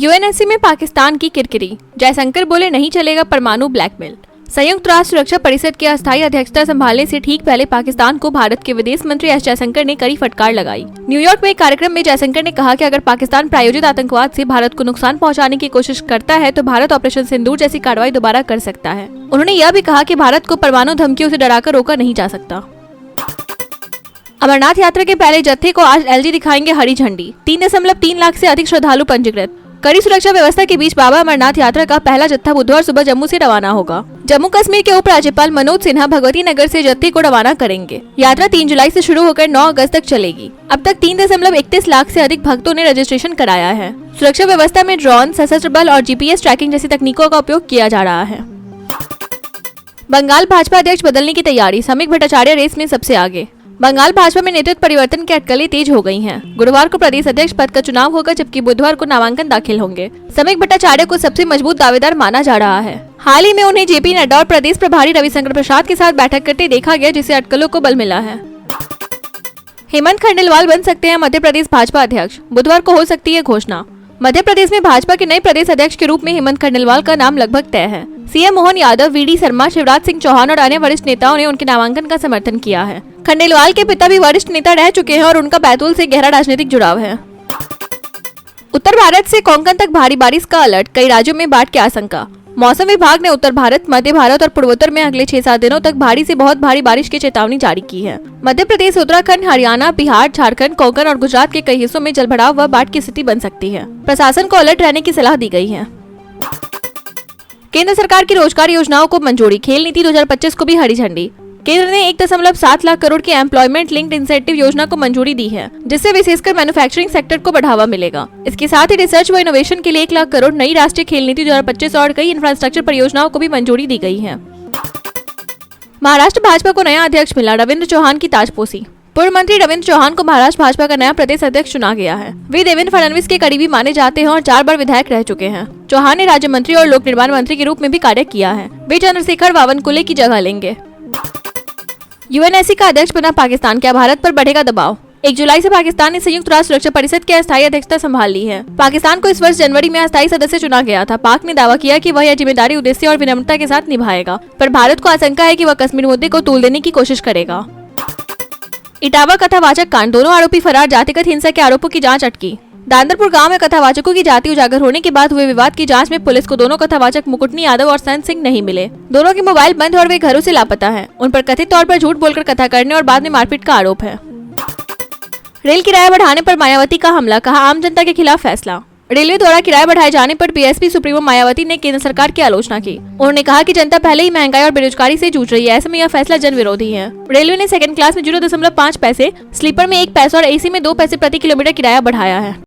UNSC में पाकिस्तान की किरकिरी, जयशंकर बोले नहीं चलेगा परमाणु ब्लैकमेल। संयुक्त राष्ट्र सुरक्षा परिषद की अस्थायी अध्यक्षता संभालने से ठीक पहले पाकिस्तान को भारत के विदेश मंत्री एस जयशंकर ने कड़ी फटकार लगाई। न्यूयॉर्क में एक कार्यक्रम में जयशंकर ने कहा कि अगर पाकिस्तान प्रायोजित आतंकवाद से भारत को नुकसान पहुंचाने की कोशिश करता है तो भारत ऑपरेशन सिंदूर जैसी कार्रवाई दोबारा कर सकता है। उन्होंने यह भी कहा कि भारत को परमाणु धमकियों से डराकर रोका नहीं जा सकता। अमरनाथ यात्रा के पहले जत्थे को आज एलजी दिखाएंगे हरी झंडी। 3.3 लाख से अधिक श्रद्धालु पंजीकृत। कड़ी सुरक्षा व्यवस्था के बीच बाबा अमरनाथ यात्रा का पहला जत्था बुधवार सुबह जम्मू से रवाना होगा। जम्मू कश्मीर के उपराज्यपाल मनोज सिन्हा भगवती नगर से जत्थे को रवाना करेंगे। यात्रा 3 जुलाई से शुरू होकर 9 अगस्त तक चलेगी। अब तक 3.31 लाख से अधिक भक्तों ने रजिस्ट्रेशन कराया है। सुरक्षा व्यवस्था में ड्रोन, सशस्त्र बल और जीपीएस ट्रैकिंग जैसी तकनीकों का उपयोग किया जा रहा है। बंगाल भाजपा अध्यक्ष बदलने की तैयारी, समीक भट्टाचार्य रेस में सबसे आगे। बंगाल भाजपा में नेतृत्व परिवर्तन की अटकलें तेज हो गई हैं। गुरुवार को प्रदेश अध्यक्ष पद का चुनाव होगा, जबकि बुधवार को नामांकन दाखिल होंगे। समीक भट्टाचार्य को सबसे मजबूत दावेदार माना जा रहा है। हाल ही में उन्हें जेपी नड्डा और प्रदेश प्रभारी रविशंकर प्रसाद के साथ बैठक करते देखा गया, जिससे अटकलों को बल मिला है। हेमंत खंडेलवाल बन सकते हैं मध्य प्रदेश भाजपा अध्यक्ष, बुधवार को हो सकती है घोषणा। मध्य प्रदेश में भाजपा के नए प्रदेश अध्यक्ष के रूप में हेमंत खंडेलवाल का नाम लगभग तय है। सीएम मोहन यादव, वीडी शर्मा, शिवराज सिंह चौहान और अन्य वरिष्ठ नेताओं ने उनके नामांकन का समर्थन किया है। खंडेलवाल के पिता भी वरिष्ठ नेता रह चुके हैं और उनका बैतूल से गहरा राजनीतिक जुड़ाव है। उत्तर भारत से कोंकण तक भारी बारिश का अलर्ट, कई राज्यों में बाढ़ की आशंका। मौसम विभाग ने उत्तर भारत, मध्य भारत और पूर्वोत्तर में अगले 6-7 दिनों तक भारी से बहुत भारी बारिश की चेतावनी जारी की है। मध्य प्रदेश, उत्तराखंड, हरियाणा, बिहार, झारखंड, कोंकण और गुजरात के कई हिस्सों में जलभराव व बाढ़ की स्थिति बन सकती है। प्रशासन को अलर्ट रहने की सलाह दी गई है। केंद्र सरकार की रोजगार योजनाओं को मंजूरी, खेल नीति 2025 को भी हरी झंडी। केंद्र ने 1.7 लाख करोड़ की एम्प्लॉयमेंट लिंक्ड इंसेंटिव योजना को मंजूरी दी है, जिससे विशेषकर मैन्युफैक्चरिंग सेक्टर को बढ़ावा मिलेगा। इसके साथ ही रिसर्च व इनोवेशन के लिए 1 लाख करोड़, नई राष्ट्रीय खेल नीति 2025 और कई इंफ्रास्ट्रक्चर परियोजनाओं को भी मंजूरी दी गई है। महाराष्ट्र भाजपा को नया अध्यक्ष मिला, रविंद्र चौहान की ताजपोशी। पूर्व मंत्री रविंद्र चौहान को महाराष्ट्र भाजपा का नया प्रदेश अध्यक्ष चुना गया है। वे देवेंद्र फडणवीस के करीबी माने जाते हैं और 4 बार विधायक रह चुके हैं। चौहान ने राज्य मंत्री और लोक निर्माण मंत्री के रूप में भी कार्य किया है। वे चंद्रशेखर बावनकुले की जगह लेंगे। यूएनएससी का अध्यक्ष बना पाकिस्तान, क्या भारत पर बढ़ेगा दबाव? 1 जुलाई से पाकिस्तान ने संयुक्त राष्ट्र सुरक्षा परिषद की अस्थायी अध्यक्षता संभाल ली है। पाकिस्तान को इस वर्ष जनवरी में अस्थायी सदस्य चुना गया था। पाक ने दावा किया कि वह यह जिम्मेदारी उद्देश्य और विनम्रता के साथ निभाएगा, पर भारत को आशंका है कि वह कश्मीर मुद्दे को तूल देने की कोशिश करेगा। इटावा कथावाचक कांड, दोनों आरोपी फरार, जातिगत हिंसा के आरोपों की जांच अटकी। दांदरपुर गांव में कथावाचकों की जाति उजागर होने के बाद हुए विवाद की जांच में पुलिस को दोनों कथावाचक मुकुटनी यादव और संत सिंह नहीं मिले। दोनों के मोबाइल बंद और वे घरों से लापता हैं। उन पर कथित तौर पर झूठ बोलकर कथा करने और बाद में मारपीट का आरोप है। रेल किराया बढ़ाने पर मायावती का हमला, कहा आम जनता के खिलाफ फैसला। रेलवे द्वारा किराया बढ़ाए जाने पर बीएसपी सुप्रीमो मायावती ने केंद्र सरकार की आलोचना की। उन्होंने कहा कि जनता पहले ही महंगाई और बेरोजगारी से जूझ रही है, ऐसे में यह फैसला जन विरोधी है। रेलवे ने सेकंड क्लास में 0.5 पैसे, स्लीपर में 1 पैसा और एसी में 2 पैसे प्रति किलोमीटर किराया बढ़ाया है।